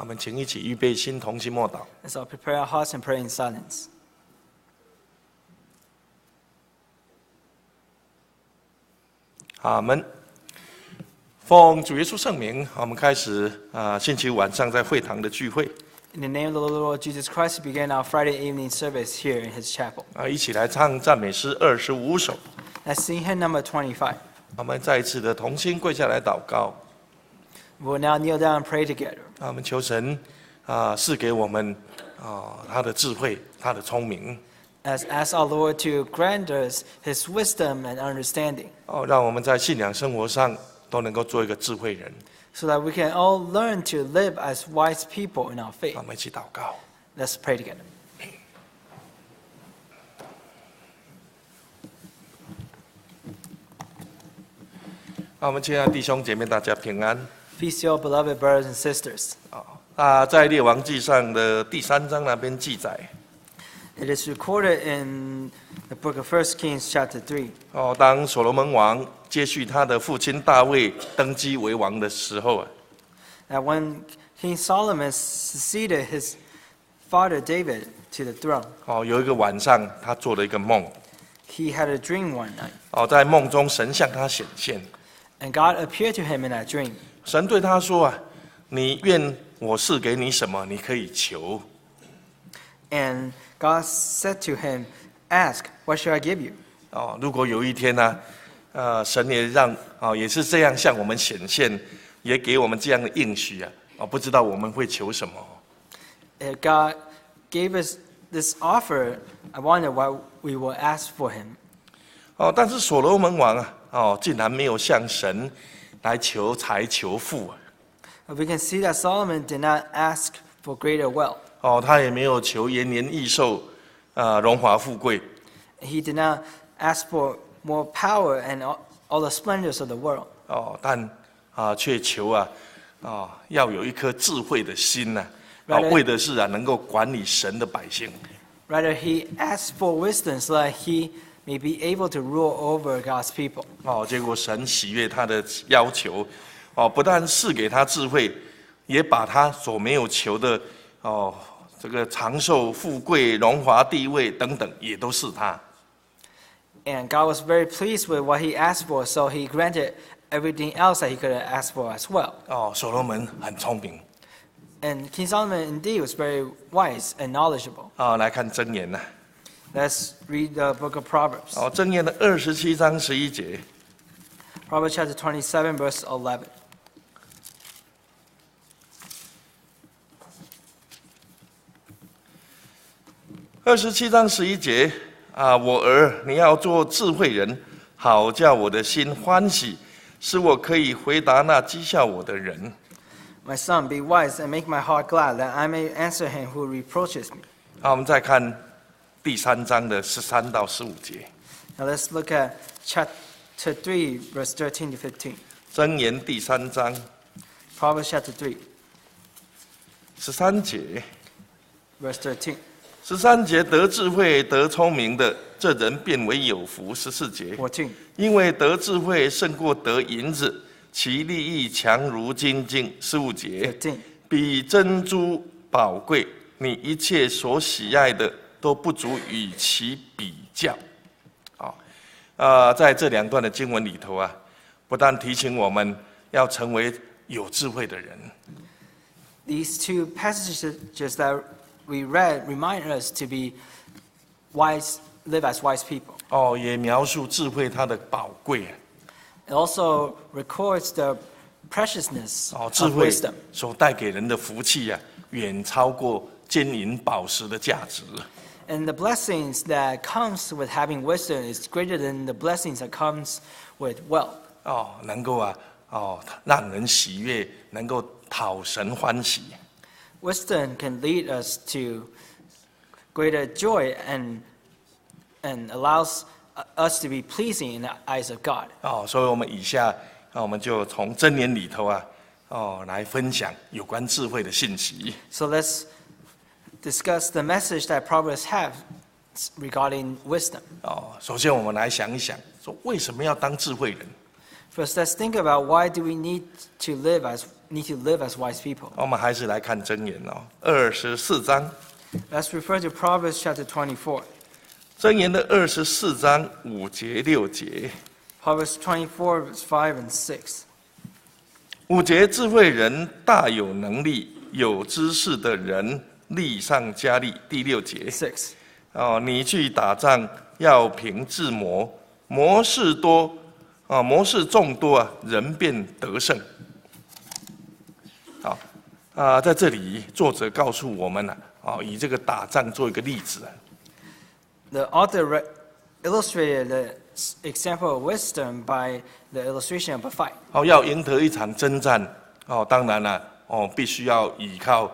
我们请一起预备心，同心默祷。Let's all prepare our hearts and pray in silence. 阿们。奉主耶稣圣名，我们开始星期五晚上在会堂的聚会。In the name of the Lord Jesus Christ, we begin our Friday evening service here in His chapel. 一起来唱赞美诗25首。Let's sing hymn number 25. 我们再一次的同心跪下来祷告。We will now kneel down and pray together. 我们求神赐给我们他的智慧，他的聪明。Ask our Lord to grant us His wisdom and understanding. 让我们在信仰生活上都能够做一个智慧人。So that we can all learn to live as wise people in our faith. 我们一起祷告。Let's pray together. 我们亲爱的弟兄姐妹，大家平安。Peace to all beloved brothers and sisters. 在列王记上的第3章那边记载。It is recorded in the book of 1 Kings chapter 3. 当所罗门王接续他的父亲大卫登基为王的时候That when King Solomon succeeded his father David to the throne, 有一个晚上他做了一个梦。he had a dream one night. 在梦中神向他显现。And God appeared to him in that dream. 神对他说你愿我赐给你什么，你可以求。And God said to him, "Ask, what shall I give you?" 如果有一天神也是这样向我们显现，也给我们这样的应许不知道我们会求什么。If God gave us this offer, I wonder what we will ask for him. 但是所罗门王竟然没有向神来求财求富。We can see that Solomon did not ask for greater wealth. 他也没有求延年益寿，荣华富贵。He did not ask for more power and all the splendors of the world. 但却求要有一颗智慧的心为的是能够管理神的百姓。Rather, he asked for wisdom so that he may be able to rule over God's people. 结果神喜悦他的要求，不但赐给他智慧，也把他所没有求的这个长寿、富贵、荣华、地位等等，也都是他。And God was very pleased with what he asked for, so he granted everything else that he could have asked for as well. 所罗门很聪明。And King Solomon indeed was very wise and knowledgeable. 来看箴言Let's read the book of Proverbs. 箴言的27章11节。Proverbs chapter 27, verse 11. 27章11节我儿，你要做智慧人，好叫我的心欢喜，使我可以回答那讥笑我的人。My son, be wise and make my heart glad, that I may answer him who reproaches me. 我们再看第3章的13到15节。Now let's look at chapter 3, verse 13 to 15. 箴言第3章 Proverbs chapter 3, 13节。verse 13. 13节，得智慧得聪明的，这人变为有福。14节， 14. 因为得智慧胜过得银子，其利益强如金金。15节， 15. 比珍珠宝贵，你一切所喜爱的都不足与其比较。在这2段的经文里头不但提醒我们要成为有智慧的人。 These two passages that we read remind us to be wise, live as wise people. 也描述智慧它的宝贵。 It also records the preciousness 智 of 慧 wisdom. 所带给人的福气远超过金银宝石的价值。 And the blessings that comes with having wisdom is greater than the blessings that comes with wealth. 能够让人喜悦，能够讨神欢喜。 Wisdom can lead us to greater joy and allows us to be pleasing in the eyes of God. 所以我们以下我们就从箴言里头来分享有关智慧的信息。 So let's discuss the message that Proverbs have regarding wisdom. 首先我们来想一想，说为什么要当智慧人？ First, let's think about why do we need to live as wise people. 我们还是来看箴言24章。Let's refer to Proverbs chapter 24. 箴言的24章5节6节。Proverbs 24, verse 5 and 6. 5节，智慧人大有能力，有知识的人力上加力。第6节。6. 你去打仗要凭智谋，谋士多谋士众多人便得胜。好在这里作者告诉我们以这个打仗做一个例子。The author illustrated the example of wisdom by the illustration of a fight. 要赢得一场征战当然了必须要依靠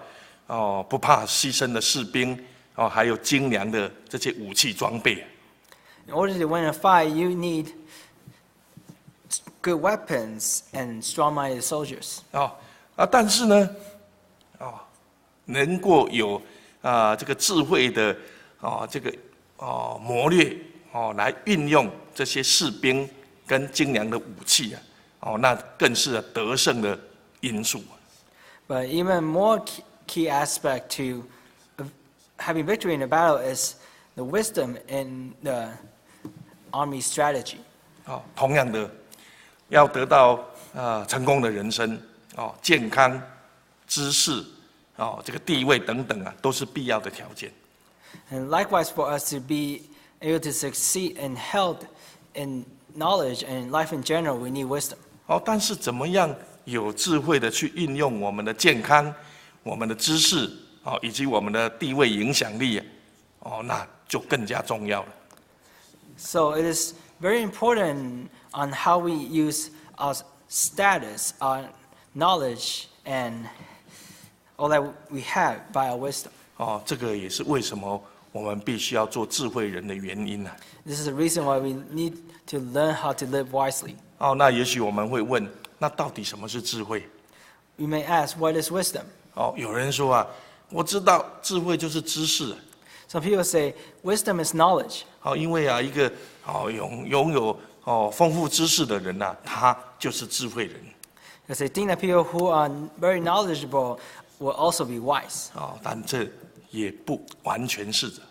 不怕牺牲的士兵还有精良的这些武器装备。In order to win a fight, you need good weapons and strong-minded soldiers. 但是呢能够有这个智慧的这个谋略来运用这些士兵跟精良的武器那更是得胜的因素。But even more key aspect to having victory in a battle is the wisdom in the army strategy. 同样的，要得到成功的人生健康、知识这个地位等等都是必要的条件。And likewise, for us to be able to succeed in health, in knowledge, and in life in general, we need wisdom. 但是怎么样有智慧的去运用我们的健康、我们的知识以及我们的地位影响力那就更加重要了。So it is very important on how we use our status, our knowledge, and all that we have by our wisdom. 这个也是为什么我们必须要做智慧人的原因。This is the reason why we need to learn how to live wisely. 那也许我们会问，那到底什么是智慧？ We may ask, what is wisdom? 有人说我知道智慧就是知识。Some people say wisdom is knowledge. 因为一个拥有丰富知识的人他就是智慧人。Because they think that people who are very knowledgeable will also be wise. 但这也不完全是的。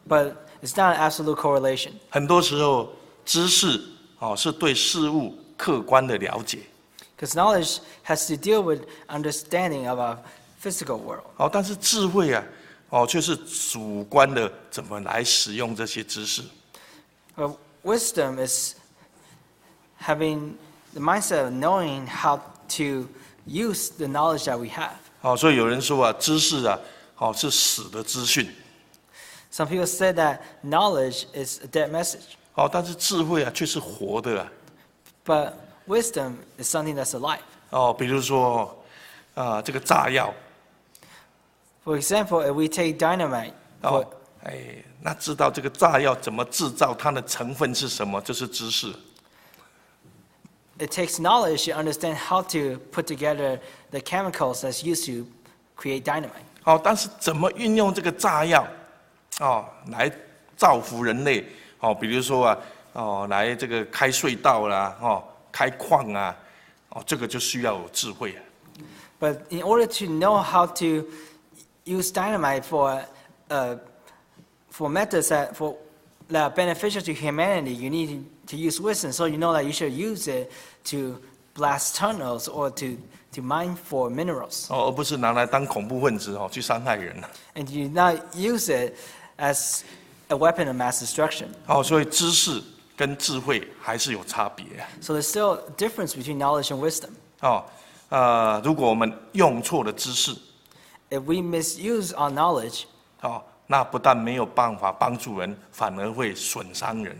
But it's not an absolute correlation. 很多时候，知识是对事物客观的了解。Because knowledge has to deal with understanding of our physical world. 但是智慧却是主观的怎么来使用这些知识。Wisdom is having the mindset of knowing how to use the knowledge that we have. 所以有人说知识是死的资讯。Some people say that knowledge is a dead message. 但是智慧却是活的。But wisdom is something that's alive. 比如说这个炸药。For example, if we take dynamite, 那知道这个炸药怎么制造，它的成分是什么，这是知识。It takes knowledge to understand how to put together the chemicals that's used to create dynamite. 但是怎么运用这个炸药来造福人类比如说来这个开隧道啦开矿这个就需要有智慧。But in order to know how to use dynamite for methods that are beneficial to humanity, you need to use wisdom. So you know that you should use it to blast tunnels or to mine for minerals. 而不是拿来当恐怖分子去伤害人。And you not use it as a weapon of mass destruction. 所以知识跟智慧还是有差别。So there's still a difference between knowledge and wisdom. 如果我们用错了知识， If we misuse our knowledge, 那不但没有办法帮助人，反而会损伤人。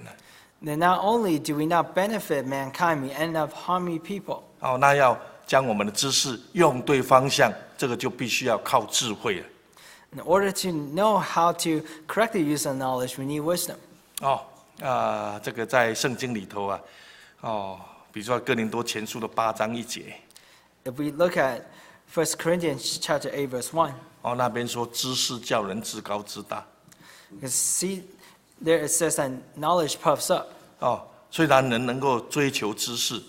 then not only do we not benefit mankind, we end up harming people. 那要将我们的知识用对方向，这个就必须要靠智慧了。In order to know how to correctly use our knowledge, we need wisdom. 这个在圣经里头比如说哥林多前书的8章1节。If we look at 1 Corinthians chapter 8, verse 1, 那边说知识叫人自高自大。you see there it says that knowledge puffs up. 虽然人能够追求知识，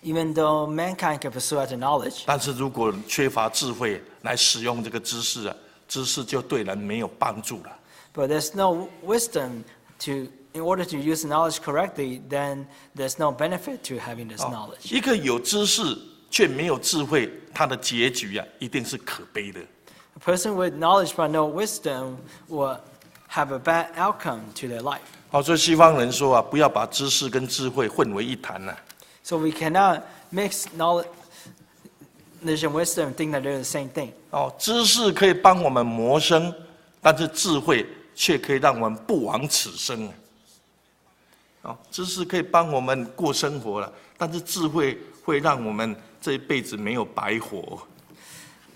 Even though mankind can pursue after knowledge, 但是如果缺乏智慧来使用这个知识啊，知识就对人没有帮助了。but there's no wisdom in order to use knowledge correctly, then there's no benefit to having this knowledge. 一个有知识却没有智慧，他的结局啊，一定是可悲的。A person with knowledge but no wisdom will have a bad outcome to their life. 所以西方人说啊，不要把知识跟智慧混为一谈啊。So we cannot mix knowledge and wisdom and think that they're the same thing. 知识可以帮我们谋生，但是智慧却可以让我们不枉此生啊。知识可以帮我们过生活了，但是智慧会让我们这一辈子没有白活。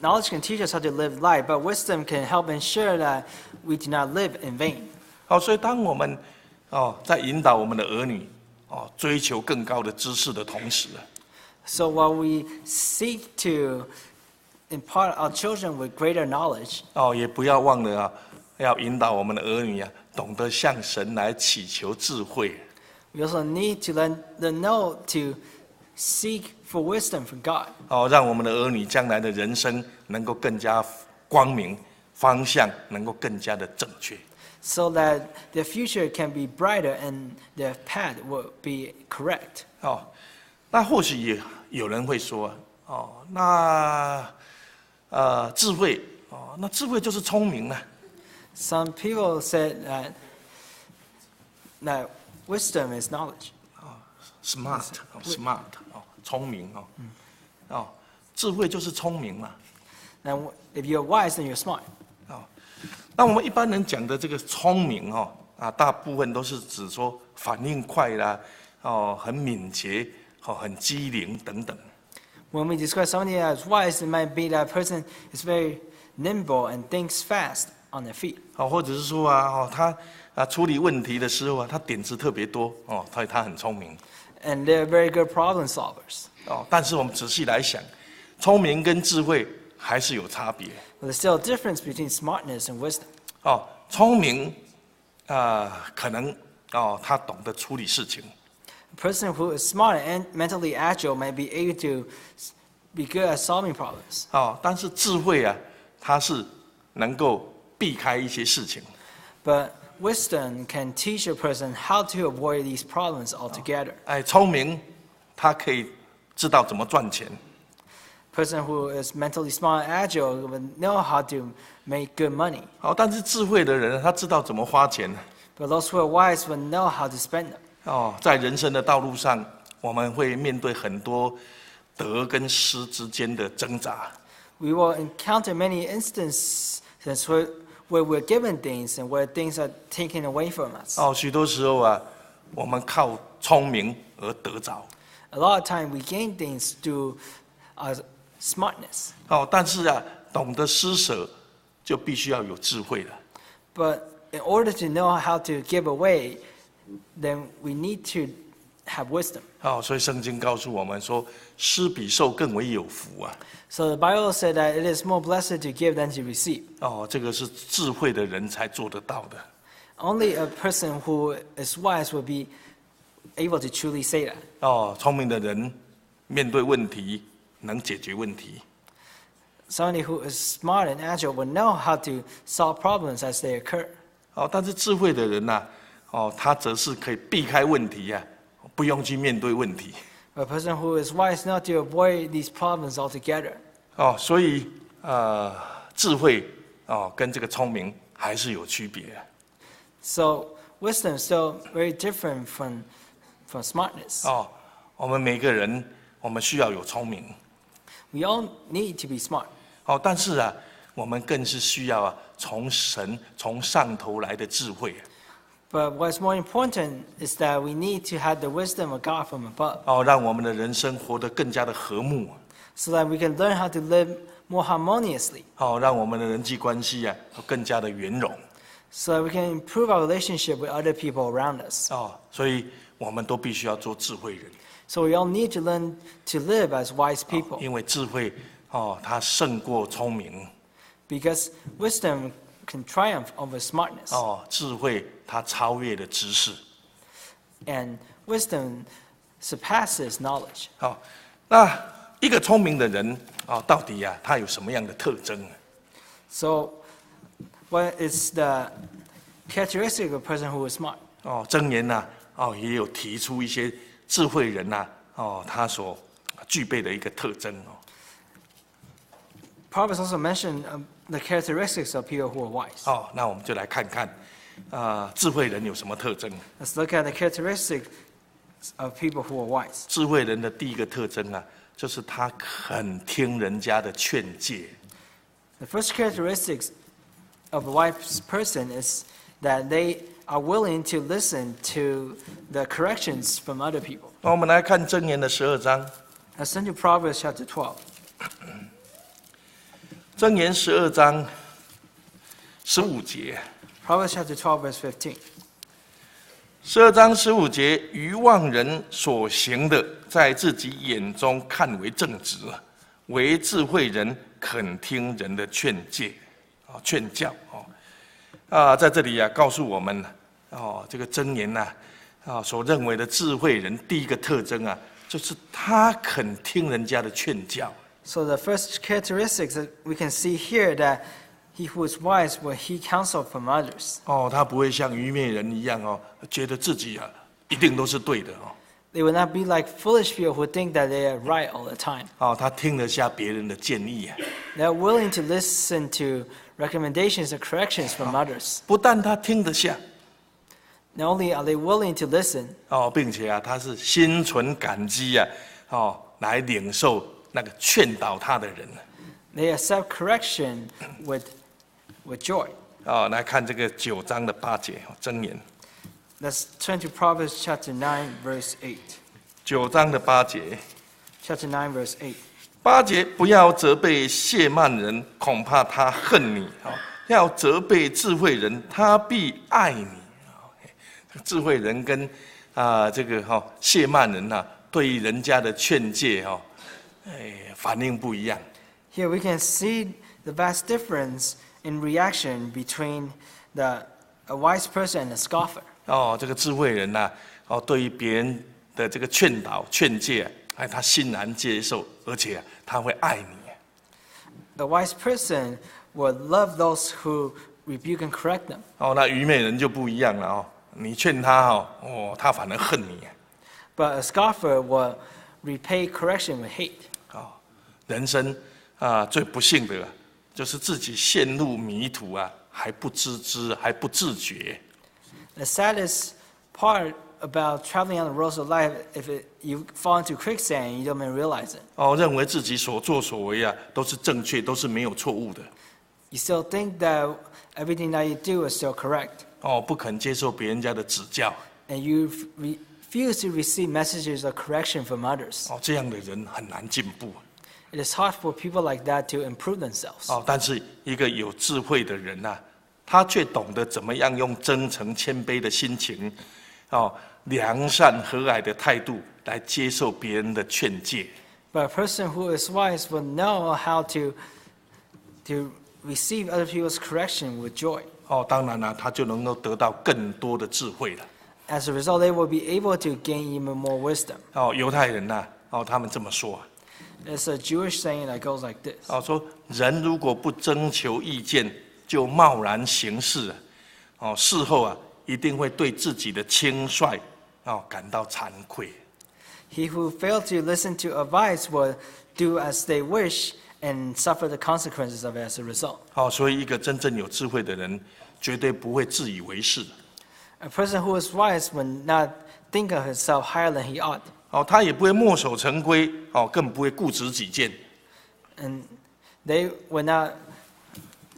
Knowledge can teach us how to live life, but wisdom can help ensure that we do not live in vain. 所以当我们在引导我们的儿女追求更高的知识的同时 So while we seek to impart our children with greater knowledge, 也不要忘了要引导我们的儿女懂得向神来祈求智慧。we also need to let them know to seek for wisdom from God. 让我们的儿女将来的人生能够更加光明，方向能够更加的正确。So that their future can be brighter and their path will be correct. 那或许也有人会说，那智慧，那智慧就是聪明啊。Some people said that wisdom is knowledge. smart， 聪明智慧就是聪明嘛。Now, if you're wise, then you're smart. 那我们一般人讲的这个聪明大部分都是指说反应快啦，很敏捷，很机灵等等。When we describe somebody as wise, it might be that person is very nimble and thinks fast on their feet. 或者是说他处理问题的时候他点子特别多所以他很聪明。And they're very good problem solvers. 但是我们仔细来想，聪明跟智慧还是有差别。But there's still a difference between smartness and wisdom. 聪明可能他懂得处理事情。A person who is smart and mentally agile might be able to be good at solving problems. 但是智慧他是能够避开一些事情。But wisdom can teach a person how to avoid these problems altogether. 聪明他可以知道怎么赚钱。Person who is mentally smart and agile will know how to make good money. 但是智慧的人他知道怎么花钱。But those who are wise will know how to spend them. 在人生的道路上，我们会面对很多得跟失之间的挣扎。We will encounter many instances where we're given things and where things are taken away from us. 许多时候我们靠聪明而得着。A lot of time we gain things through our smartness. 但是懂得施舍就必须要有智慧了。But in order to know how to give away, then we need to have wisdom. 所以圣经告诉我们说，施比受更为有福啊。So the Bible said that it is more blessed to give than to receive. 这个是智慧的人才做得到的。Only a person who is wise will be able to truly say that. 聪明的人面对问题能解决问题。Somebody who is smart and agile will know how to solve problems as they occur. 但是智慧的人他则是可以避开问题不用去面对问题。A person who is wise knows to avoid these problems altogether. 所以智慧跟这个聪明还是有区别。So wisdom is still very different from smartness. 我们每个人我们需要有聪明。We all need to be smart. 但是我们更是需要从神从上头来的智慧。But what's more important is that we need to have the wisdom of God from above. 让我们的人生活得更加的和睦。So that we can learn how to live more harmoniously. 让我们的人际关系更加的圆融。So that we can improve our relationship with other people around us. 所以我们都必须要做智慧人。So we all need to learn to live as wise people. 因为智慧它胜过聪明。Because wisdom can triumph over smartness. 智慧它超越了知识。And wisdom surpasses knowledge. 好，那一个聪明的人到底他有什么样的特征呢？ So, what is the characteristic of a person who is smart? 箴言也有提出一些智慧人他所具备的一个特征Proverbs also mention the characteristics of people who are wise. 那我们就来看看智慧人有什么特征。 Let's look at the characteristics of people who are wise. 智慧人的第一个特征就是他肯听人家的劝诫。 The first characteristics of a wise person is that they are willing to listen to the corrections from other people. 我们来看箴言的12章。 Let's turn to Proverbs chapter 12. 箴言12章15节。 Proverbs chapter 12, verse 15. 12章15节，愚妄人所行的，在自己眼中看为正直，为智慧人肯听人的劝诫，劝教在这里告诉我们这个箴言所认为的智慧人第一个特征就是他肯听人家的劝教。 So the first characteristics that we can see here that he who is wise will heed counsel from others. 他不会像愚昧人一样觉得自己一定都是对的They will not be like foolish people who think that they are right all the time. 他听得下别人的建议 They are willing to listen to recommendations and corrections from others. 不但他听得下 Not only are they willing to listen, 并且他是心存感激来领受那个劝导他的人 they accept correction with joy. 来看这个9章的8节箴言。 Let's turn to Proverbs chapter 9, verse 8. 9章的8节， Chapter 9, verse 8. 8节，不要责备亵慢人，恐怕他恨你；要责备智慧人，他必爱你。智慧人跟这个亵慢人对于人家的劝诫反应不一样。 Here we can see the vast difference in reaction between a wise person and a scoffer. 这个智慧人对于别人的这个劝导、劝诫，他欣然接受，而且他会爱你。 The wise person will love those who rebuke and correct them. 那愚昧人就不一样了你劝他他反而恨你。 But a scoffer will repay correction with hate. 人生最不幸的就是自己陷入迷途还不自知，还不自觉。 The saddest part about traveling on the roads of life, you fall into quicksand and you don't even realize it. 认为自己所作所为都是正确，都是没有错误的。 You still think that everything that you do is still correct. 不肯接受别人家的指教。 And you refuse to receive messages of correction from others. 这样的人很难进步。 It is hard for people like that to improve themselves. 但是一个有智慧的人他却懂得怎么样用真诚谦卑的心情，良善和蔼的态度来接受别人的劝诫。 But a person who is wise will know how to receive other people's correction with joy. 当然他就能够得到更多的智慧了。 As a result, they will be able to gain even more wisdom. 犹太人他们这么说 There's a Jewish saying that goes like this. 说人如果不征求意见就贸然行事事后一定会对自己的轻率感到惭愧。 He who failed to listen to advice will do as they wish and suffer the consequences of it as a result. 所以一个真正有智慧的人绝对不会自以为是。 A person who is wise will not think of himself higher than he ought. 他也不会墨守成规更不会固执己见。 And they will not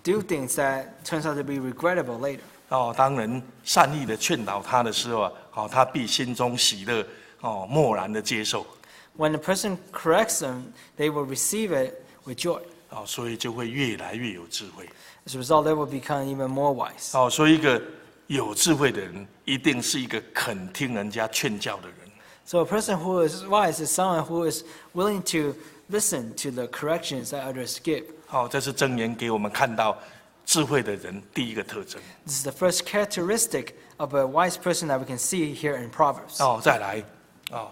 do things that turns out to be regrettable later. 当人善意的劝导他的时候他必心中喜乐默然的接受。 When a person corrects them, they will receive it with joy. 所以就会越来越有智慧。 As a result, they will become even more wise. 所以一个有智慧的人一定是一个肯听人家劝教的人。 So a person who is wise is someone who is willing to listen to the corrections that others give. 这是箴言给我们看到智慧的人第一个特征。 This is the first characteristic of a wise person that we can see here in Proverbs. 再来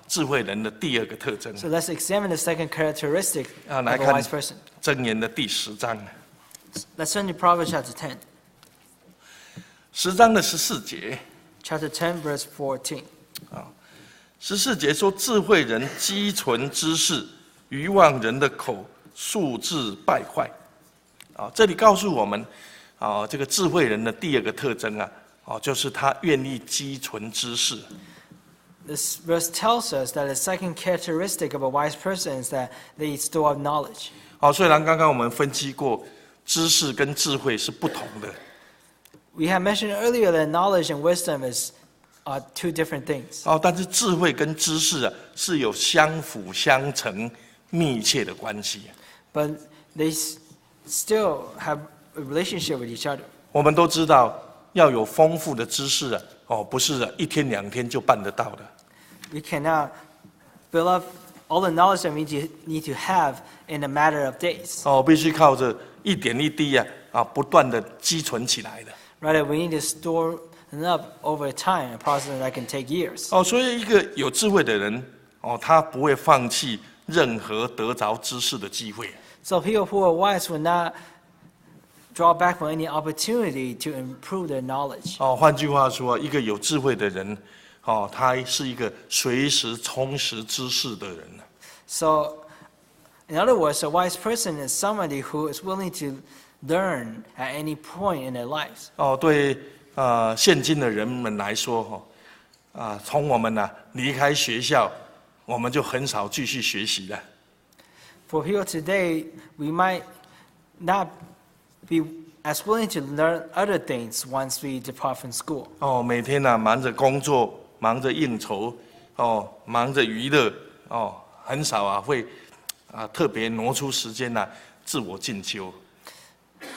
智慧人的第二个特征。So let's examine the second characteristic of 来 a 看 wise person. 箴言的第10章Let's turn to Proverbs chapter 10. ，10章的14节。 Chapter 10, verse 14. 14节说：智慧人积存知识，愚妄人的口素质败坏。这里告诉我们，这个智慧人的第二个特征就是他愿意积存知识。This verse tells us that the second characteristic of a wise person is that they store up knowledge. 虽然刚刚我们分析过，知识跟智慧是不同的。We have mentioned earlier that knowledge and wisdom are two different things. 但是智慧跟知识是有相辅相成、密切的关系。But they still have a relationship with each other. 我们都知道，要有丰富的知识不是1天2天就办得到的。We cannot build up all the knowledge that we need to have in a matter of days. 必须靠着一点一滴不断的积存起来的。Rather, we need to store it up over time, a process that can take years. 所以一个有智慧的人他不会放弃任何得着知识的机会。So people who are wise will not draw back from any opportunity to improve their knowledge. 换句话说，一个有智慧的人他是一个随时充实知识的人。 So, in other words, a wise person is somebody who is willing to learn at any point in their lives. 对现今的人们来说从我们离开学校，我们就很少继续学习了。 For people today, we might not be as willing to learn other things once we depart from school. 每天忙着工作，忙着应酬，忙着娱乐，很少会特别挪出时间自我进修。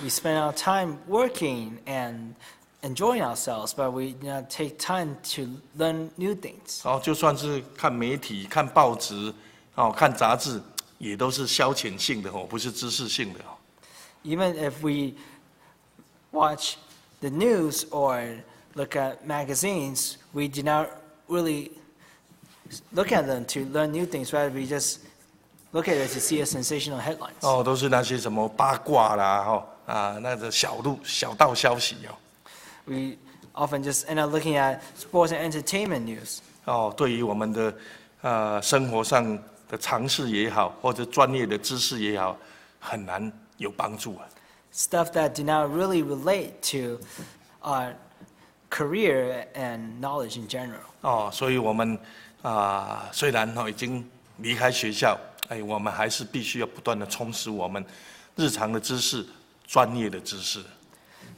We spend our time working and enjoying ourselves, but we do not take time to learn new things. 就算是看媒体、看报纸、看杂志，也都是消遣性的不是知识性的。 Even if we watch the news or look at magazines, we do not really look at them to learn new things. Rather, we just look at it to see a sensational headlines. 都是那些什么八卦啦，那个小道消息We often just end up looking at sports and entertainment news. 对于我们的生活上的常识也好，或者专业的知识也好，很难有帮助。 Stuff that do not really relate to our career and knowledge in general. 所以我们虽然已经离开学校，我们还是必须要不断的充实我们日常的知识、专业的知识。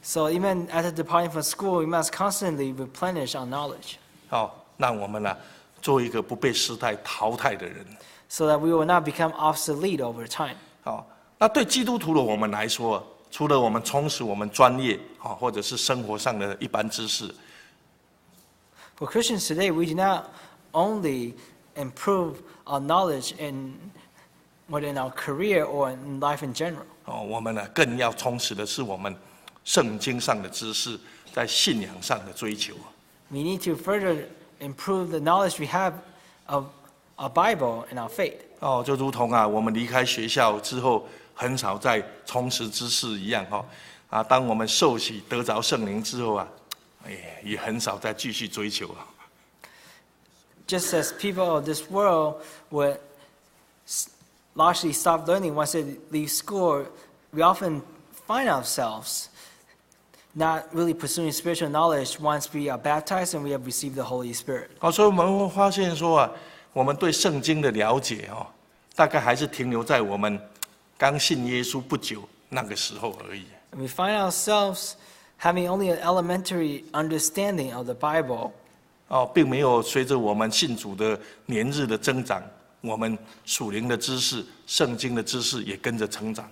So even after departing from school, we must constantly replenish our knowledge. 让我们做一个不被时代淘汰的人。 So that we will not become obsolete over time. 那对基督徒的我们来说，除了我们充实我们专业或者是生活上的一般知识， For Christians today, we do not only improve our knowledge within our career or in life in general. 我们更要充实的是我们圣经上的知识，在信仰上的追求。 We need to further improve the knowledge we have of our Bible and our faith. 就如同我们离开学校之后，很少再充实知识一样当我们受洗得着圣灵之后也很少再继续追求。 Just as people of this world would largely stop learning once they leave school, we often find ourselves not really pursuing spiritual knowledge once we are baptized and we have received the Holy Spirit. 所以我们会发现说我们对圣经的了解大概还是停留在我们刚信耶稣不久那个时候而已。 And we find ourselves having only an elementary understanding of the Bible. 并没有随着我们信主的年日的增长，我们属灵的知识、圣经的知识也跟着成长。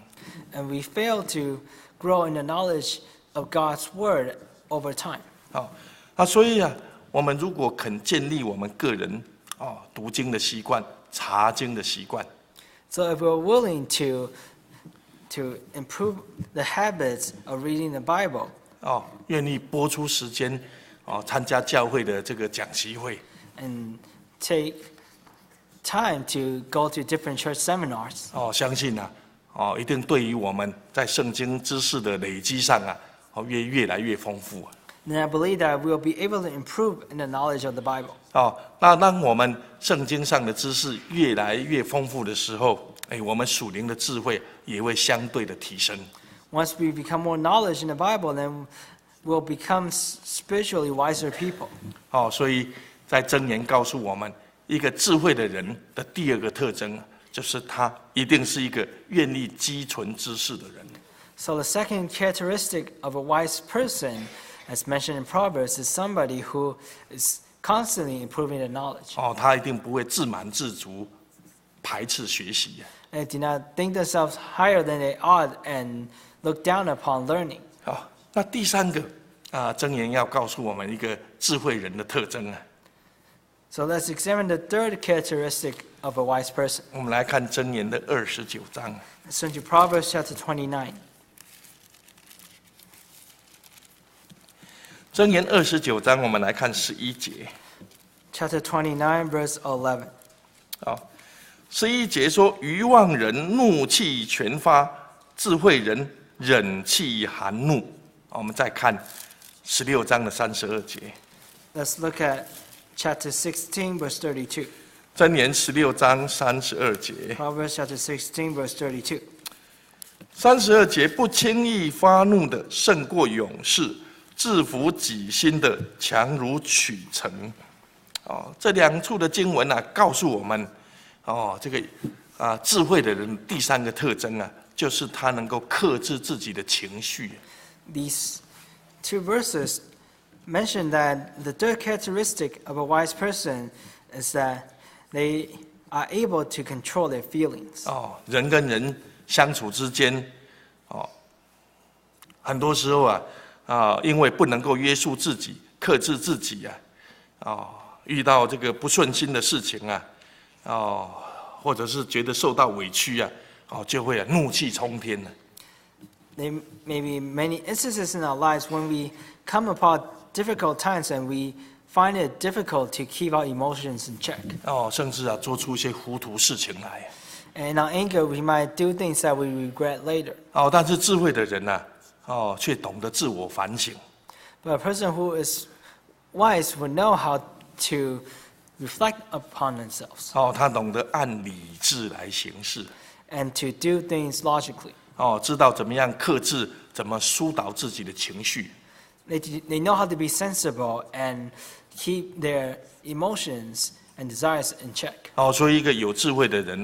And we fail to grow in the knowledge of God's Word over time. 所以我们如果肯建立我们个人读经的习惯、查经的习惯， So if we're willing to improve the habits of reading the Bible, 愿意拨出时间参加教会的这个讲习会， and take time to go to different church seminars. 相信啊，一定对于我们在圣经知识的累积上啊，越来越丰富啊。Then I believe that we'll be able to improve in the knowledge of the Bible. 那当我们圣经上的知识越来越丰富的时候，我们属灵的智慧也会相对的提升。Once we become more knowledge in the Bible, then we'll become spiritually wiser people. 所以在箴言告诉我们，一个智慧的人的第二个特征，就是他一定是一个愿意积存知识的人。So the second characteristic of a wise person, as mentioned in Proverbs, is somebody who is constantly improving their knowledge. 他一定不会自满自足，排斥学习。And do not think themselves higher than they ought and look down upon learning. 那第三个箴言要告诉我们一个智慧人的特征。So let's examine the third characteristic of a wise person. 我们来看箴言的29章。Let's turn to Proverbs chapter 29. 箴言29章，我们来看11节。Chapter 29, verse 11. 11节说：愚妄人怒气全发，智慧人忍气含怒。我们再看16章的32节。Let's look at chapter 16, verse 32. 箴言16章32节。Proverbs chapter 16, verse 32. 32节，不轻易发怒的胜过勇士，制服己心的强如取城。这两处的经文告诉我们，这个智慧的人第三个特征就是他能够克制自己的情绪。These two verses mention that the third characteristic of a wise person is that they are able to control their feelings. 人跟人相处之间，很多时候因为不能够约束自己、克制自己遇到这个不顺心的事情或者是觉得受到委屈就会怒气冲天了。There may be many instances in our lives when we come upon difficult times and we find it difficult to keep our emotions in check. 甚至做出一些糊涂事情来。And in our anger, we might do things that we regret later. 但是智慧的人却懂得自我反省。But a person who is wise will know how to reflect upon themselves. 他懂得按理智来行事。And to do things logically. 知道怎么样克制，怎么疏导自己的情绪。They know how to be sensible and keep their emotions and desires in check. 所以一个有智慧的人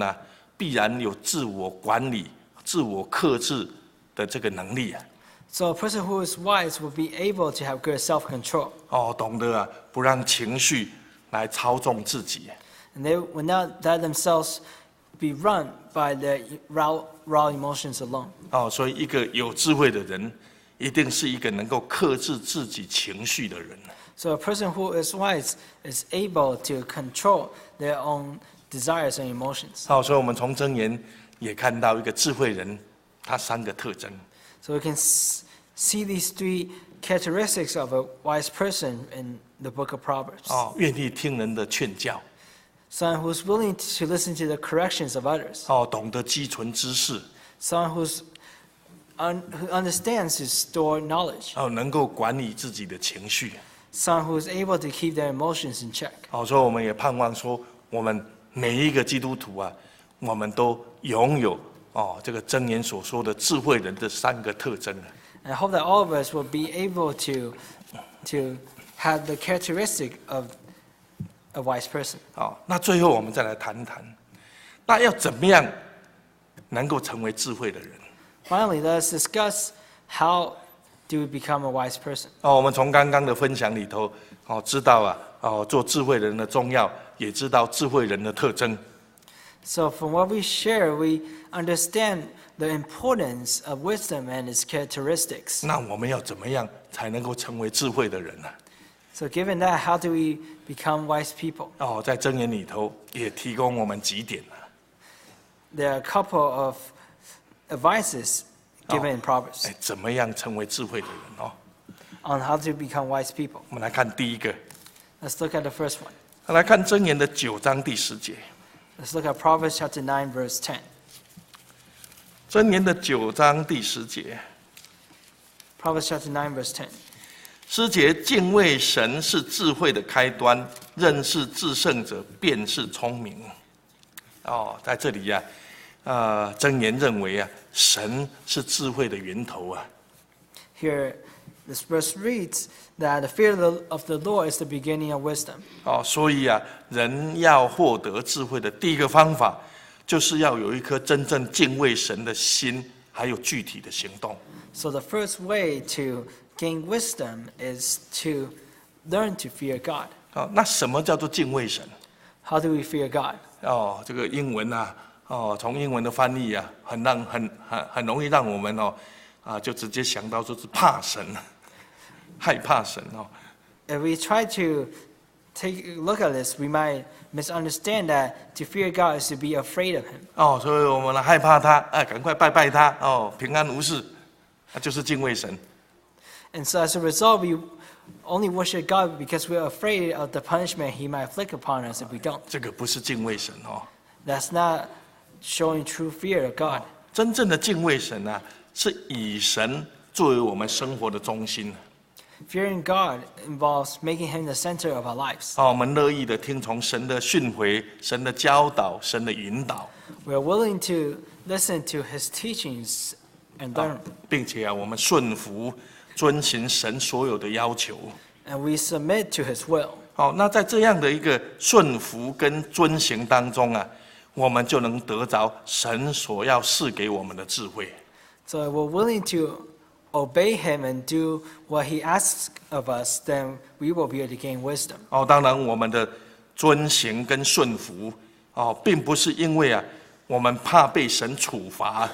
必然有自我管理、自我克制的这个能力。So a person who is wise will be able to have good self-control. 懂得不让情绪来操纵自己。And they will not let themselves be run by their raw emotions alone. 所以一个有智慧的人，一定是一个能够克制自己情绪的人。So a person who is wise is able to control their own desires and emotions. 所以我们从箴言也看到一个智慧人，他三个特征。So we can see these three characteristics of a wise person in the book of Proverbs. 愿意听人的劝教。Someone who's willing to listen to the corrections of others. 懂得积存知识。Someone who understands to store knowledge. 能够管理自己的情绪。Someone who is able to keep their emotions in check. 所以我们也盼望说，我们每一个基督徒我们都拥有这个箴言所说的智慧人的三个特征。And I hope that all of us will be able to have the characteristic of a wise person. 那最后我们再来谈谈，那要怎么样能够成为智慧的人？ Finally, let's discuss how do we become a wise person. 我们从刚刚的分享里头知道做智慧人的重要，也知道智慧人的特征。So from what we share, we understand the importance of wisdom and its characteristics. 那我们要怎么样才能够成为智慧的人呢？ So given that, how do we become wise people? 在箴言里頭也提供我們幾點 There are a couple of advices given in Proverbs 怎麼樣成為智慧的人 on how to become wise people. 我們來看第一個， Let's look at the first one. 來看箴言的9章第10節。Let's look at Proverbs chapter 9, verse 10. 箴言的9章第10节， Proverbs chapter 9, verse 10. 诗节敬畏神是智慧的开端，认识至圣者便是聪明。在这里呀，箴言认为啊，神是智慧的源头啊。Here, this verse reads that the fear of the Lord is the beginning of wisdom. 所以啊，人要获得智慧的第一个方法，就是要有一颗真正敬畏神的心，还有具体的行动。So the first way to gain wisdom is to learn to fear God. 那什么叫做敬畏神？ How do we fear God? 这个英文啊，从英文的翻译啊，很容易让我们就直接想到就是怕神，害怕神If we try to take a look at this, we might misunderstand that to fear God is to be afraid of Him. 所以我们害怕他，赶快拜拜他，平安无事，就是敬畏神。And so as a result, we only worship God because we're afraid of the punishment He might inflict upon us if we don't. 这个不是敬畏神That's not showing true fear of God. 真正的敬畏神啊，是以神作为我们生活的中心。Fearing God involves making Him the center of our lives. 我们乐意的听从神的训诲、神的教导、神的引导。We are willing to listen to His teachings and learn. 并且我们顺服、遵行神所有的要求。And we submit to His will. 那在这样的一个顺服跟遵行当中啊，我们就能得着神所要赐给我们的智慧。So if we're willing to obey Him and do what He asks of us, then we will be able to gain wisdom. 当然我们的遵行跟顺服并不是因为我们怕被神处罚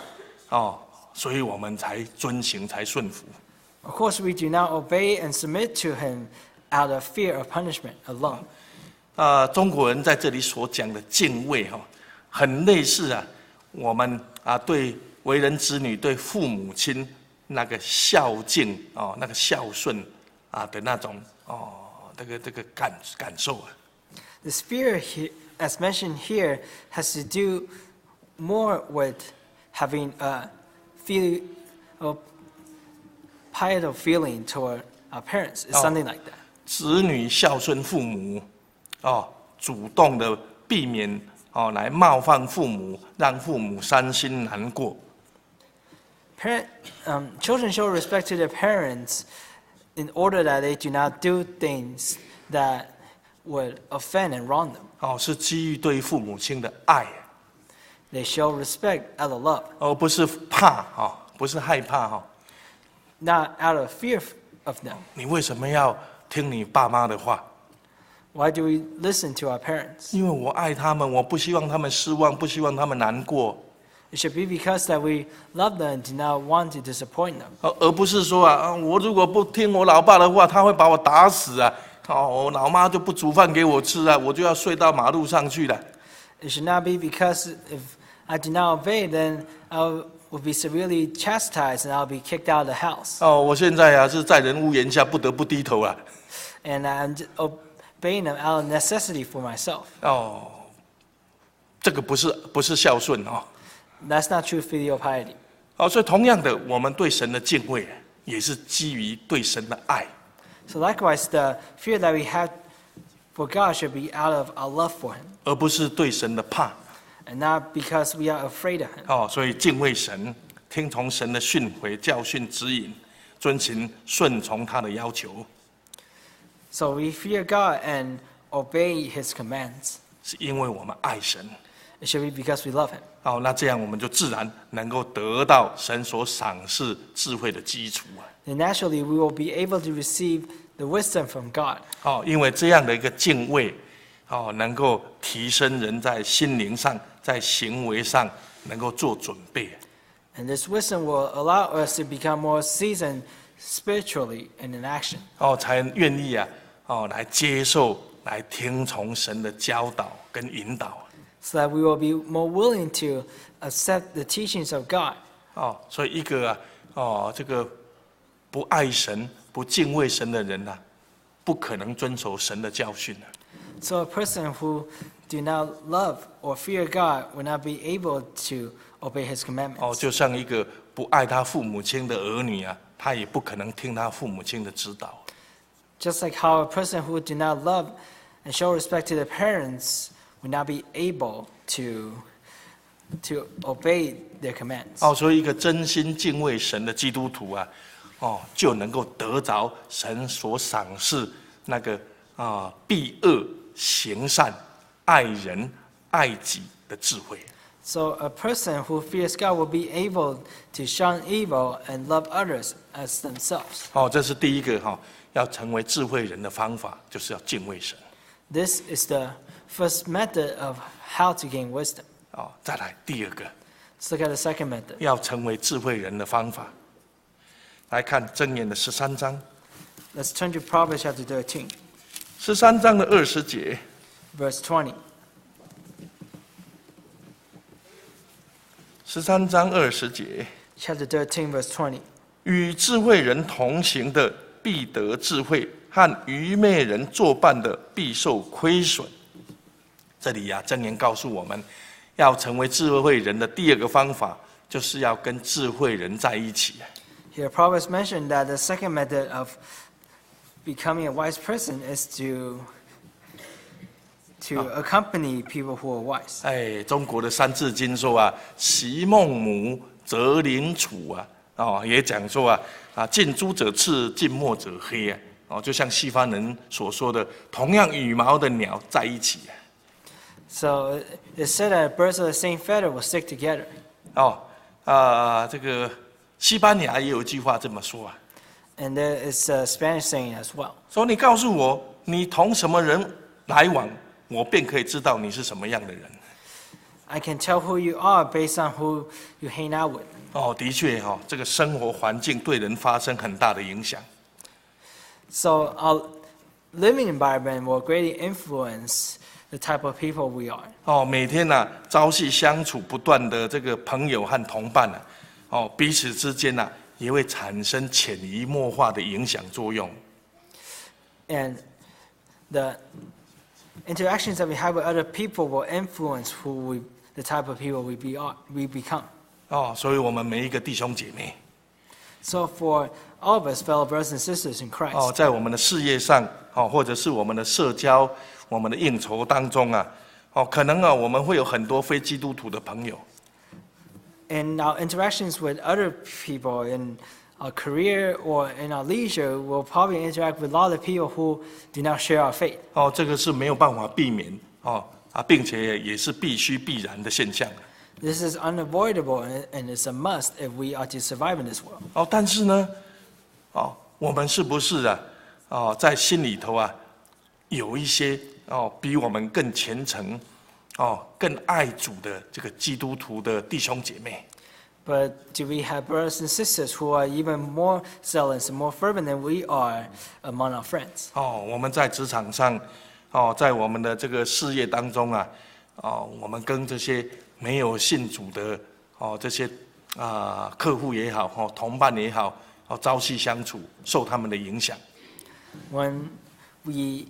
所以我们才遵行才顺服。Of course, we do not obey and submit to Him out of fear of punishment alone. 中国人在这里所讲的敬畏很类似我们对为人子女对父母亲那个孝敬那个孝顺的那种这个感受This fear, as mentioned here, has to do more with having a pietal feeling toward our parents. It's something like that. 子女孝顺父母主动的避免来冒犯父母，让父母伤心难过。Children show respect to their parents in order that they do not do things that would offend and wrong them. 是基于对父母亲的爱。They show respect out of love. 而不是怕不是害怕Not out of fear of them. 你为什么要听你爸妈的话？ Why do we listen to our parents? 因为我爱他们，我不希望他们失望，不希望他们难过。It should be because that we love them and do not want to disappoint them. 而不是说我如果不听我老爸的话，他会把我打死我老妈就不煮饭给我吃我就要睡到马路上去了。 It should not be because if I do not obey, then I will be severely chastised and I'll be kicked out of the house. 我现在是在人屋檐下，不得不低头了。 And I'm obeying them out of necessity for myself. 这个不是孝顺That's not true filial piety. 所以同样的，我们对神的敬畏也是基于对神的爱。 So likewise, the fear that we have for God should be out of our love for Him, 而不是对神的怕。 and not because we are afraid of Him. 所以敬畏神，听从神的训诲、教训、指引，遵行顺从他的要求。 So we fear God and obey His commands. 是因为我们爱神。 It should be because we love Him. 那这样我们就自然能够得到神所赏赐智慧的基础And naturally, we will be able to receive the wisdom from God. 因为这样的一个敬畏能够提升人在心灵上、在行为上能够做准备。 And this wisdom will allow us to become more seasoned spiritually and in action. 才愿意来接受、来听从神的教导跟引导。 So that we will be more willing to accept the teachings of God. 所以一个这个不爱神、不敬畏神的人不可能遵守神的教训。 So a person who do not love or fear God will not be able to obey His commandments. 就像一个不爱他父母亲的儿女啊，他也不可能听他父母亲的指导。Just like how a person who do not love and show respect to their parents will not be able to obey their commands. 所以一个真心敬畏神的基督徒啊，就能够得着神所赏赐那个避恶行善、爱人爱己的智慧。So a person who fears God will be able to shun evil and love others as themselves. 这是第一个要成为智慧人的方法，就是要敬畏神。This is the first method of how to gain wisdom. 再来第二个， Let's look at the second method. 要成为智慧人的方法。来看箴言的13章Let's turn to Proverbs chapter 13, ，13章的20节。verse 20. 13章20节， Chapter 13, verse 20. 与智慧人同行的必得智慧，和愚昧人作伴的必受亏损。这里箴言告诉我们，要成为智慧人的第二个方法，就是要跟智慧人在一起。Here, Proverbs mentioned that the second method of becoming a wise person is to accompany people who are wise. 中国的三字经说习孟母，择邻处也讲说近朱者赤，近墨者黑就像西方人所说的，同样羽毛的鸟在一起。So it said that birds of the same feather will stick together. 这个西班牙也有一句话这么说And there is a Spanish saying as well. 说你告诉我你同什么人来往，我便可以知道你是什么样的人。I can tell who you are based on who you hang out with. 的确这个生活环境对人发生很大的影响。So our living environment will greatly influence the type of people we are. 每天朝夕相处不断的这个朋友和同伴彼此之间也会产生潜移默化的影响作用。And the interactions that we have with other people will influence the type of people we become. 所以我们每一个弟兄姐妹， So for all of us, fellow brothers and sisters in Christ, 在我们的事业上或者是我们的社交、我们的应酬当中可能我们会有很多非基督徒的朋友。in our interactions with other people in our career or in our leisure, we'll probably interact with a lot of people who do not share our faith. 这个是没有办法避免并且也是必须必然的现象。This is unavoidable and it's a must if we are to survive in this world. 但是呢，我们是不是在心里头有一些比我们更虔诚更爱主的这个基督徒的弟兄姐妹？ But do we have brothers and sisters who are even more zealous and more fervent than we are among our friends? 我们在职场上，在我们的这个事业当中我们跟这些没有信主的这些客户也好，同伴也好，朝夕相处，受他们的影响。 When we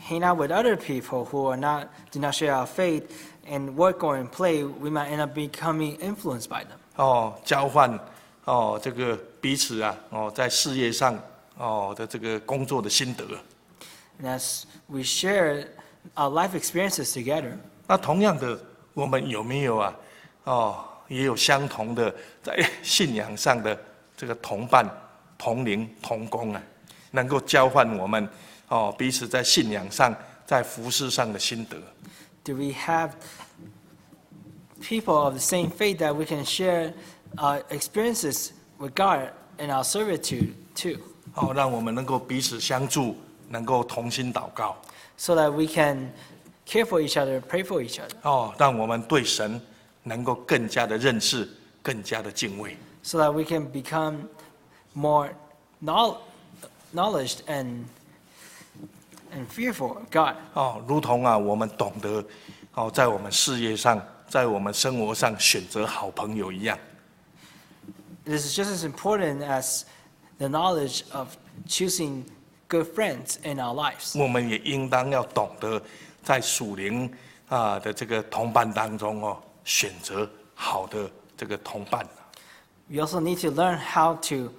hang out with other people who do not share our faith and work or and play, we might end up becoming influenced by them. 交换这个彼此在事业上的这个工作的心得。 And as we share our life experiences together, 那同样的，我们有没有也有相同的在信仰上的这个同伴、同灵、同工能够交换我们彼此在信仰上、在服事上的心得。 do we have people of the same faith that we can share our experiences with God and our servitude too? 让我们能够彼此相助，能够同心祷告。 So that we can care for each other, pray for each other. 让我们对神能够更加的认识，更加的敬畏。 So that we can become more knowledge and fearful of God. 如同我们懂得在我们事业上，在我们生活上选择好朋友一样。 This is just as important as the knowledge of choosing good friends in our lives. 我们也应当要懂得在属灵的这个同伴当中选择好的这个同伴。We also need to learn how to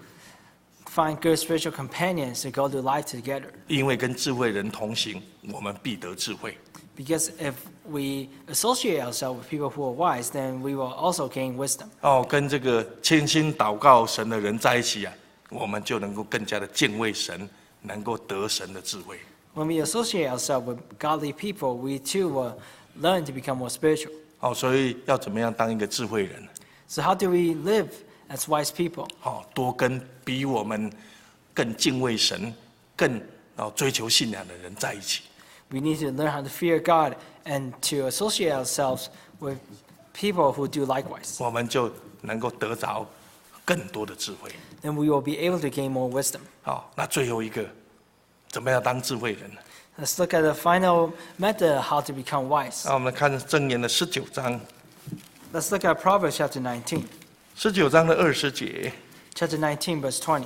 find good spiritual companions to go through life together. 因为跟智慧人同行，我们必得智慧。Because if we associate ourselves with people who are wise, then we will also gain wisdom. 跟这个倾心祷告神的人在一起我们就能够更加的敬畏神，能够得神的智慧。When we associate ourselves with godly people, we too will learn to become more spiritual. 所以要怎么样当一个智慧人？ So how do we live as wise people? 多跟比我们更敬畏神、更追求信仰的人在一起。We need to learn how to fear God and to associate ourselves with people who do likewise. 我们就能够得着更多的智慧。Then we will be able to gain more wisdom. 那最后一个，怎么样当智慧人？ Let's look at the final method how to become wise. 我们看箴言的19章Let's look at Proverbs chapter 19. ，19章的20节。Chapter 19, verse 20.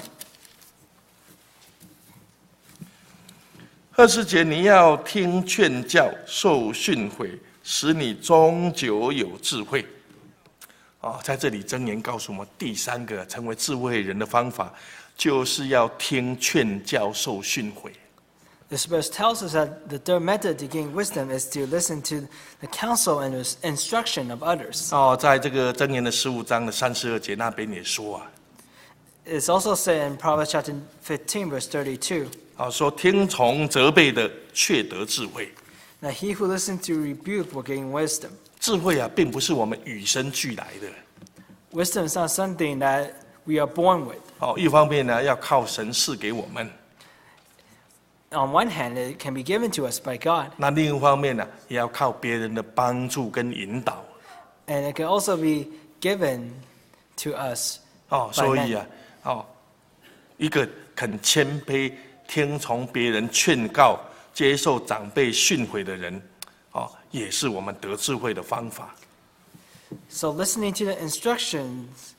20节，你要听劝教，受训诲，使你终久有智慧。在这里箴言告诉我们，第三个成为智慧人的方法，就是要听劝教，受训诲。This verse tells us that the third method to gain wisdom is to listen to the counsel and instruction of others. 在这个箴言的15章的32节那边也说It's also said in Proverbs chapter 15, verse 32. 说听从责备的却得智慧。Now he who listens to rebuke will gain wisdom. 智慧并不是我们与生俱来的。Wisdom is not something that we are born with. 一方面呢，要靠神赐给我们。On one hand, it can be given to us by God. 那另一方面呢，也要靠别人的帮助跟引导。And it can also be given to us. 所以一个肯谦卑、听从别人劝告、接受长辈训诲的人，也是我们得智慧的方法。So listening to the instructions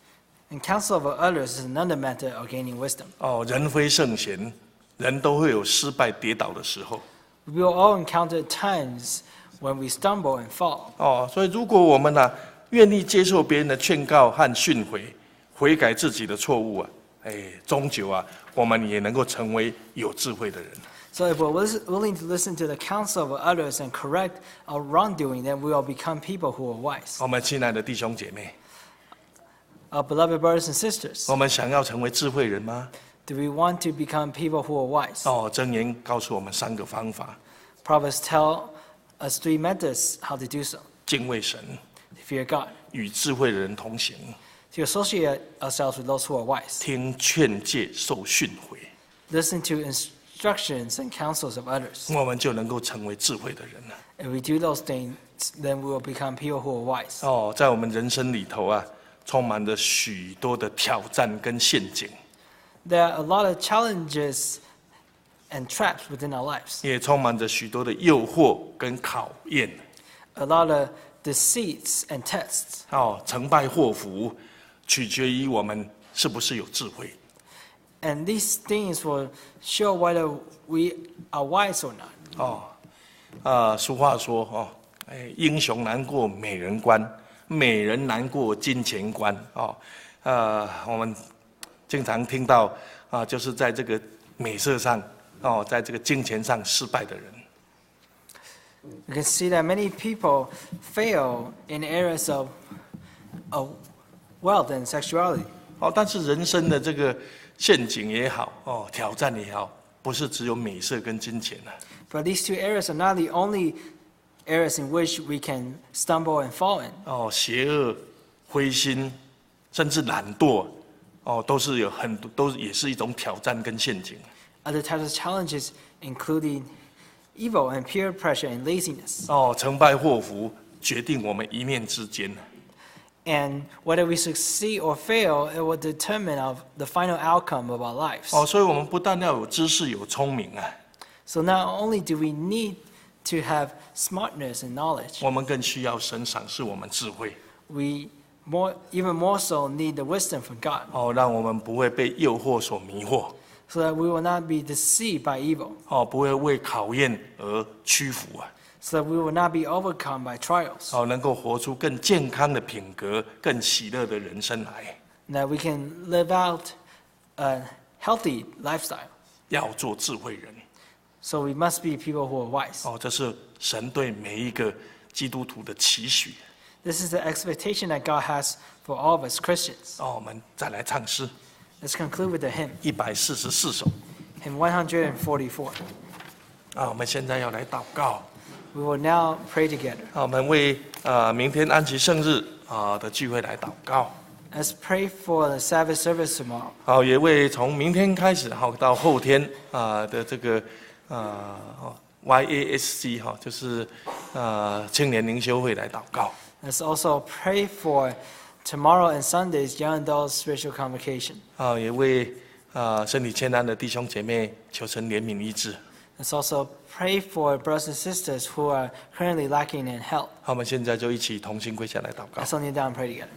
and counsel of others is another method of gaining wisdom. 人非圣贤，人都会有失败跌倒的时候。We will all encounter times when we stumble and fall. 所以如果我们愿意接受别人的劝告和训诲，悔改自己的错误终究我们也能够成为有智慧的人。So if we're willing to listen to the counsel of others and correct our wrongdoing, then we will become people who are wise. 我们亲爱的弟兄姐妹， Our beloved brothers and sisters, 我们想要成为智慧人吗？ do we want to become people who are wise? 箴言告诉我们3个方法： Proverbs tell us 3 methods how to do so. 敬畏神， To fear God, 与智慧的人同行， to associate ourselves with those who are wise, 听劝诫，受训诲， listen to instructions and counsels of others. 我们就能够成为智慧的人了。 If we do those things, then we will become people who are wise. 在我们人生里头充满着许多的挑战跟陷阱， There are a lot of challenges and traps within our lives. 也充满着许多的诱惑跟考验。 A lot of deceits and tests. 成败祸福，取决于我们是不是有智慧。 And these things will show whether we are wise or not. 俗话说英雄难过美人关，美人难过金钱关。我们经常听到就是在这个美色上在这个金钱上失败的人。 You can see that many people fail in areas of wealth and sexuality. 但是人生的这个陷阱也好，挑战也好，不是只有美色跟金钱But these 2 areas are not the only areas in which we can stumble and fall in. 邪恶、灰心，甚至懒惰，都是有很多，也是一种挑战跟陷阱。 Other types of challenges including evil and peer pressure and laziness. 成败祸福决定我们一念之间。 And whether we succeed or fail, it will determine the final outcome of our lives. 所以我们不但要有知识、有聪明So not only do we need to have smartness and knowledge, 我们更需要神赏赐我们智慧。 we even more so need the wisdom from God, 让我们不会被诱惑所迷惑， so that we will not be deceived by evil, 不会为考验而屈服 so that we will not be overcome by trials, 能够活出更健康的品格、更喜乐的人生来。and that we can live out a healthy lifestyle. 要做智慧人。So we must be people who are wise. 这是神对每一个基督徒的期许。This is the expectation that God has for all of us Christians. 我们再来唱诗 Let's conclude with the hymn, 144首。hymn 144. 我们现在要来祷告。We will now pray together. 我们为明天安息圣日的聚会来祷告。Let's pray for the Sabbath service tomorrow. 也为从明天开始到后天的这个YASC 就是青年灵修会来祷告。Let's also pray for tomorrow and Sunday's Young Adult Spiritual Convocation. 也为身体欠安的弟兄姐妹求神怜悯医治。Let's also pray for brothers and sisters who are currently lacking in health. 我们现在就一起同心跪下来祷告。Let's all kneel down and pray together.